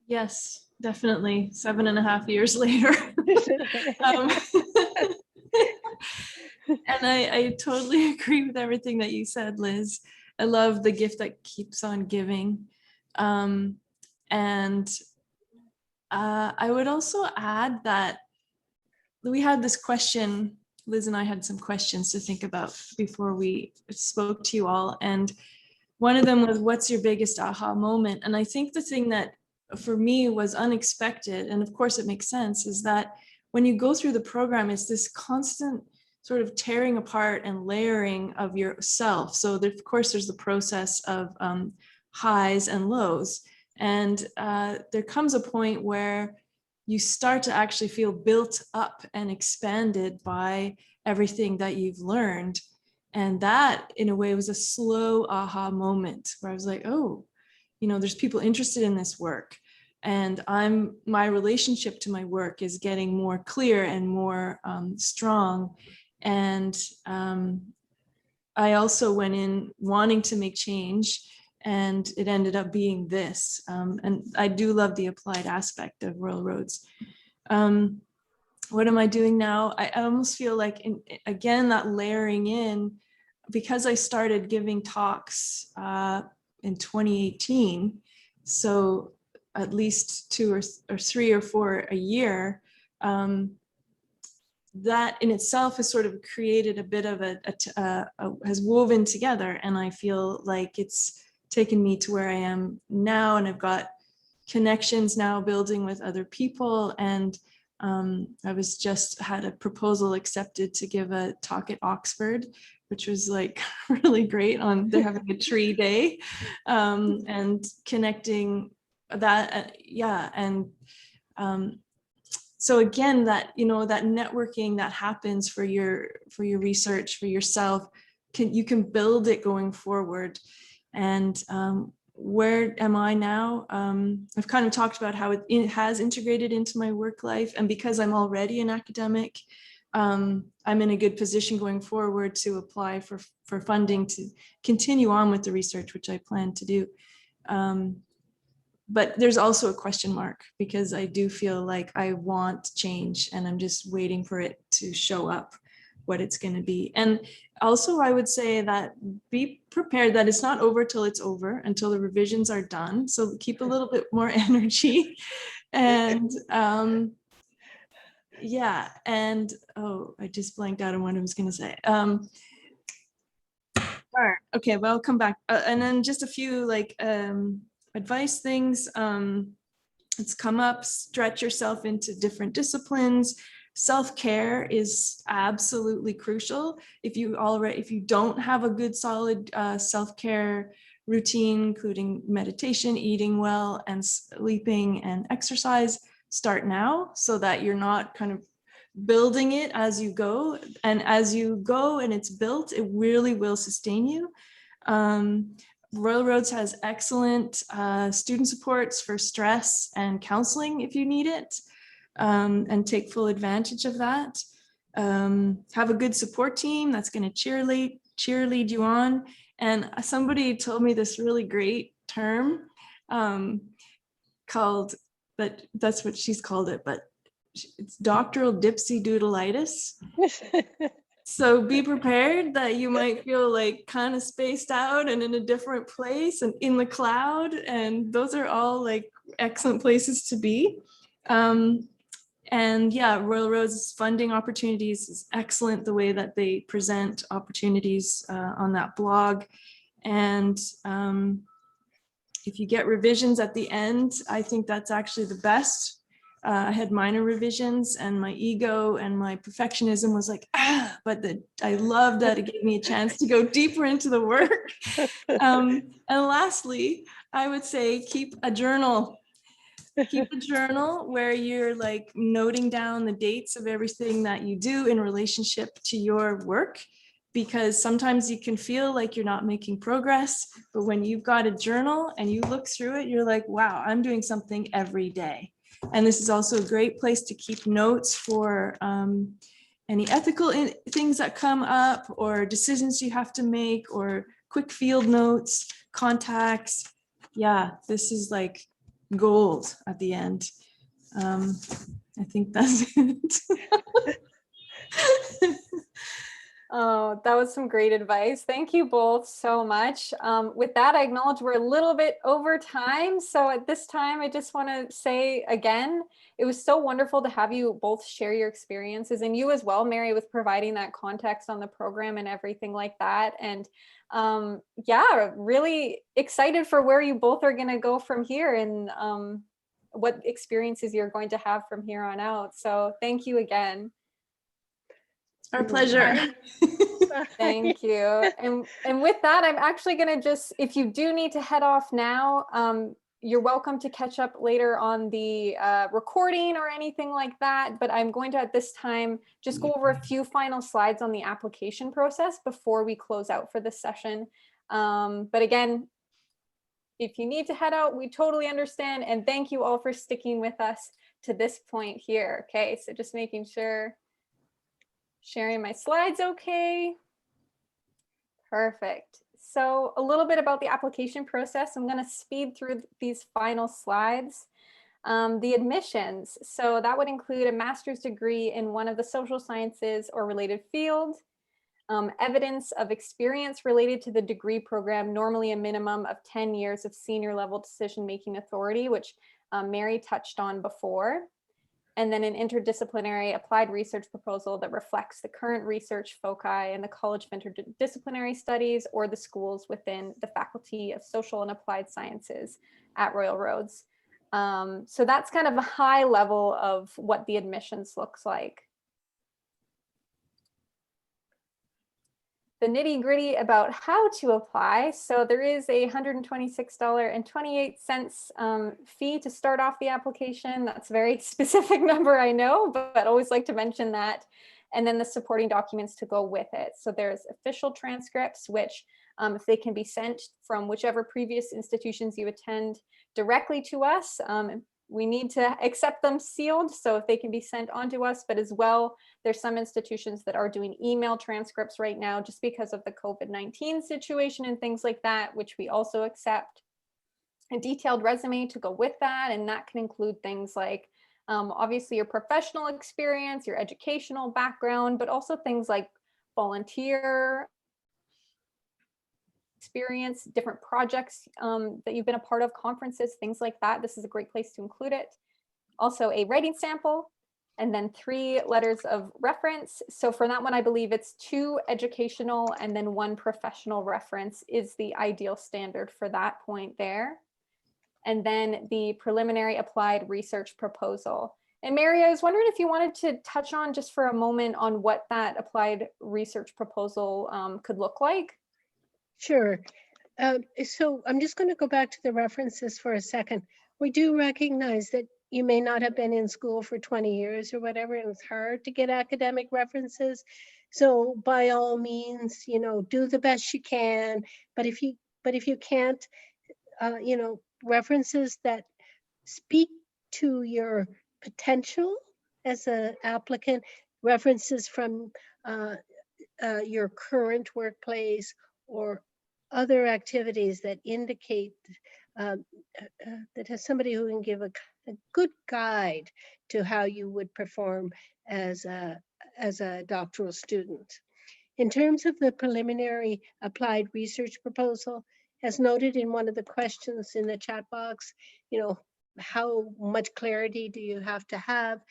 Yes, definitely. 7.5 years later. um, and I totally agree with everything that you said, Liz. I love the gift that keeps on giving. And I would also add that we had this question, Liz and I had some questions to think about before we spoke to you all. And one of them was, what's your biggest aha moment? And I think the thing that for me was unexpected, and of course it makes sense, is that when you go through the program, it's this constant sort of tearing apart and layering of yourself. So of course there's the process of highs and lows. And there comes a point where you start to actually feel built up and expanded by everything that you've learned. And that, in a way, was a slow aha moment where I was like, oh, there's people interested in this work. And my relationship to my work is getting more clear and more strong. And I also went in wanting to make change, and it ended up being this. And I do love the applied aspect of Royal Roads. What am I doing now? I almost feel like, again, that layering in, because I started giving talks in 2018, so at least 2 or 3 or 4 a year, that in itself has sort of created a bit of has woven together. And I feel like it's taken me to where I am now, and I've got connections now building with other people. And I was just had a proposal accepted to give a talk at Oxford, which was like really great. They're having a tree day, and connecting that, so again, that that networking that happens for your research, for yourself, you can build it going forward. And where am I now? I've kind of talked about how it has integrated into my work life, and because I'm already an academic, I'm in a good position going forward to apply for funding to continue on with the research, which I plan to do. But there's also a question mark, because I do feel like I want change, and I'm just waiting for it to show up, what it's going to be. And also, I would say that be prepared that it's not over till it's over, until the revisions are done. So keep a little bit more energy. And yeah, and oh, I just blanked out on what I was going to say. All right, okay, well, I'll come back. And then just a few advice things. It's come up, stretch yourself into different disciplines. Self-care is absolutely crucial. If you don't have a good solid self-care routine, including meditation, eating well, and sleeping and exercise, start now, so that you're not kind of building it as you go. And as you go and it's built, it really will sustain you. Royal Roads has excellent student supports for stress and counseling if you need it, and take full advantage of that. Have a good support team that's going to cheerlead you on. And somebody told me this really great term called, but that's what she's called it, but it's doctoral dipsy-doodleitis. So be prepared that you might feel like kind of spaced out and in a different place and in the cloud. And those are all like excellent places to be. And yeah, Royal Roads funding opportunities is excellent, the way that they present opportunities on that blog. And if you get revisions at the end, I think that's actually the best I had minor revisions, and my ego and my perfectionism was like, but I loved that it gave me a chance to go deeper into the work. And lastly, I would say keep a journal. Keep a journal where you're like noting down the dates of everything that you do in relationship to your work, because sometimes you can feel like you're not making progress, but when you've got a journal and you look through it, you're like, wow, I'm doing something every day. And this is also a great place to keep notes for any ethical things that come up, or decisions you have to make, or quick field notes, contacts. Yeah, this is like gold at the end. I think that's it. Oh, that was some great advice. Thank you both so much. With that, I acknowledge we're a little bit over time. So at this time, I just want to say again, it was so wonderful to have you both share your experiences, and you as well, Mary, with providing that context on the program and everything like that. And yeah, really excited for where you both are going to go from here, and what experiences you're going to have from here on out. So thank you again. Our pleasure. Thank you. And with that, I'm actually going to just, if you do need to head off now, you're welcome to catch up later on the recording or anything like that. But I'm going to, at this time, just go over a few final slides on the application process before we close out for this session. But again, if you need to head out, we totally understand. And thank you all for sticking with us to this point here. Okay, so just making sure. Sharing my slides okay. Perfect. So a little bit about the application process. I'm going to speed through these final slides. The admissions. So that would include a master's degree in one of the social sciences or related field, evidence of experience related to the degree program, normally a minimum of 10 years of senior level decision-making authority, which Mary touched on before. And then an interdisciplinary applied research proposal that reflects the current research foci in the College of Interdisciplinary Studies or the schools within the Faculty of Social and Applied Sciences at Royal Roads. So that's kind of a high level of what the admissions looks like. The nitty gritty about how to apply. So there is a $126.28 fee to start off the application. That's a very specific number, I know, but always like to mention that. And then the supporting documents to go with it. So there's official transcripts, which if they can be sent from whichever previous institutions you attend directly to us, we need to accept them sealed, so if they can be sent on to us, but as well, there's some institutions that are doing email transcripts right now just because of the COVID-19 situation and things like that, which we also accept. A detailed resume to go with that, and that can include things like obviously your professional experience, your educational background, but also things like volunteer experience, different projects that you've been a part of, conferences, things like that. This is a great place to include it. Also a writing sample, and then 3 letters of reference. So for that one, I believe it's 2 educational and then 1 professional reference is the ideal standard for that point there. And then the preliminary applied research proposal. And Mary, I was wondering if you wanted to touch on just for a moment on what that applied research proposal could look like. Sure. So I'm just going to go back to the references for a second. We do recognize that you may not have been in school for 20 years or whatever, and it's hard to get academic references. So by all means, you know, do the best you can. But if you can't, you know, references that speak to your potential as an applicant, references from your current workplace or other activities that indicate that has somebody who can give a good guide to how you would perform as a doctoral student. In terms of the preliminary applied research proposal, as noted in one of the questions in the chat box, you know, how much clarity do you have to have?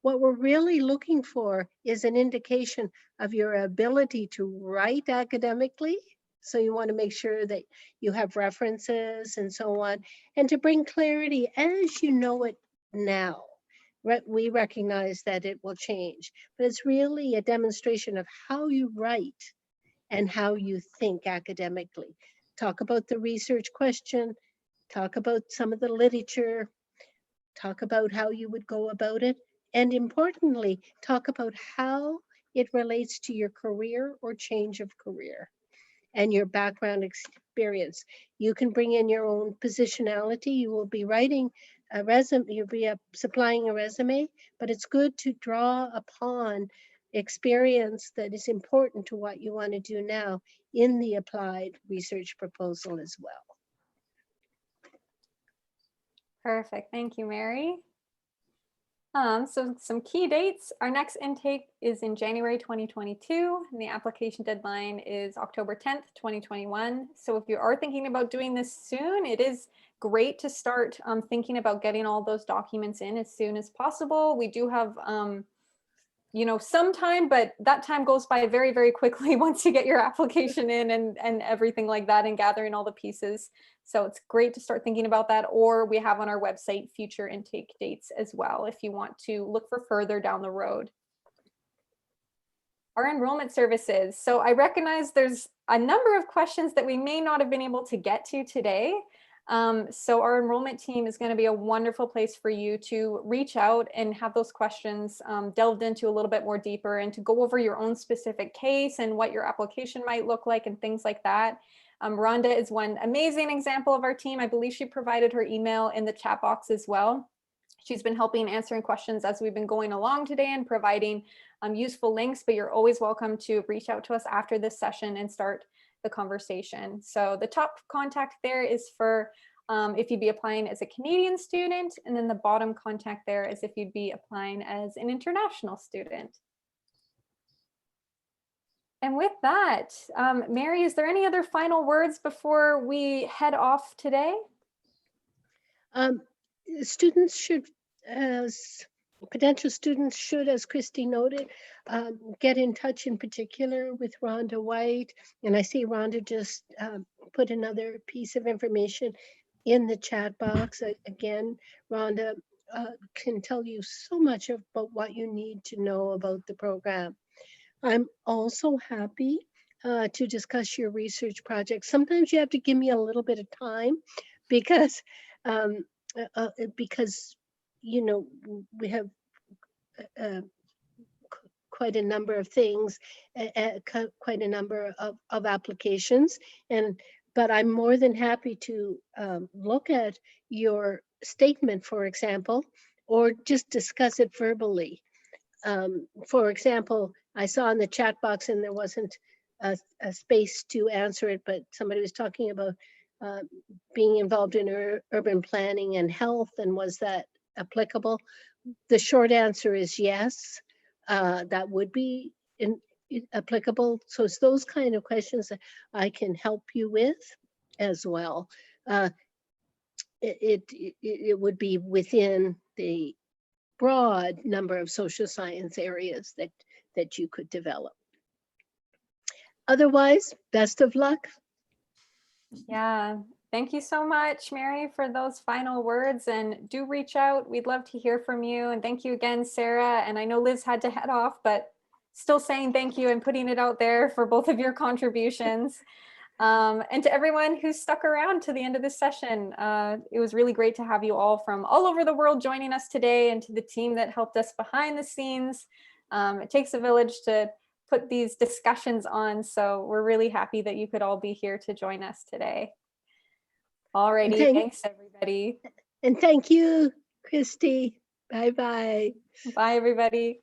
What we're really looking for is an indication of your ability to write academically. So you want to make sure that you have references and so on, and to bring clarity as you know it now. we recognize that it will change, but it's really a demonstration of how you write and how you think academically. Talk about the research question, talk about some of the literature, talk about how you would go about it, and importantly, talk about how it relates to your career or change of career and your background experience. You can bring in your own positionality. You will be writing a resume, you'll be supplying a resume, but it's good to draw upon experience that is important to what you want to do now in the applied research proposal as well. Perfect. Thank you, Mary. So some key dates. Our next intake is in January 2022, and the application deadline is October 10th, 2021. So if you are thinking about doing this soon, it is great to start thinking about getting all those documents in as soon as possible. We do have some time, but that time goes by very, very quickly once you get your application in and everything like that and gathering all the pieces. So it's great to start thinking about that, or we have on our website future intake dates as well if you want to look for further down the road. Our enrollment services. So I recognize there's a number of questions that we may not have been able to get to today. So our enrollment team is going to be a wonderful place for you to reach out and have those questions delved into a little bit more deeper and to go over your own specific case and what your application might look like and things like that. Rhonda is one amazing example of our team. I believe she provided her email in the chat box as well. She's been helping answering questions as we've been going along today and providing useful links, but you're always welcome to reach out to us after this session and start the conversation. So the top contact there is for if you'd be applying as a Canadian student, and then the bottom contact there is if you'd be applying as an international student. And with that, Mary, is there any other final words before we head off today? Students should, as potential students should, as Christy noted, get in touch in particular with Rhonda White. And I see Rhonda just put another piece of information in the chat box. Again, Rhonda can tell you so much about what you need to know about the program. I'm also happy to discuss your research project. Sometimes you have to give me a little bit of time because we have quite a number of things, quite a number of applications, but I'm more than happy to look at your statement, for example, or just discuss it verbally. For example, I saw in the chat box, and there wasn't a space to answer it, but somebody was talking about being involved in urban planning and health, and was that applicable? The short answer is yes, that would be applicable. So it's those kind of questions that I can help you with as well. It would be within the broad number of social science areas that you could develop. Otherwise, best of luck. Yeah, thank you so much, Mary, for those final words, and do reach out. We'd love to hear from you. And thank you again, Sarah. And I know Liz had to head off, but still saying thank you and putting it out there for both of your contributions. And to everyone who stuck around to the end of this session. It was really great to have you all from all over the world joining us today, and to the team that helped us behind the scenes. It takes a village to put these discussions on, so we're really happy that you could all be here to join us today. Alrighty, thanks everybody. And thank you, Christy. Bye-bye. Bye, everybody.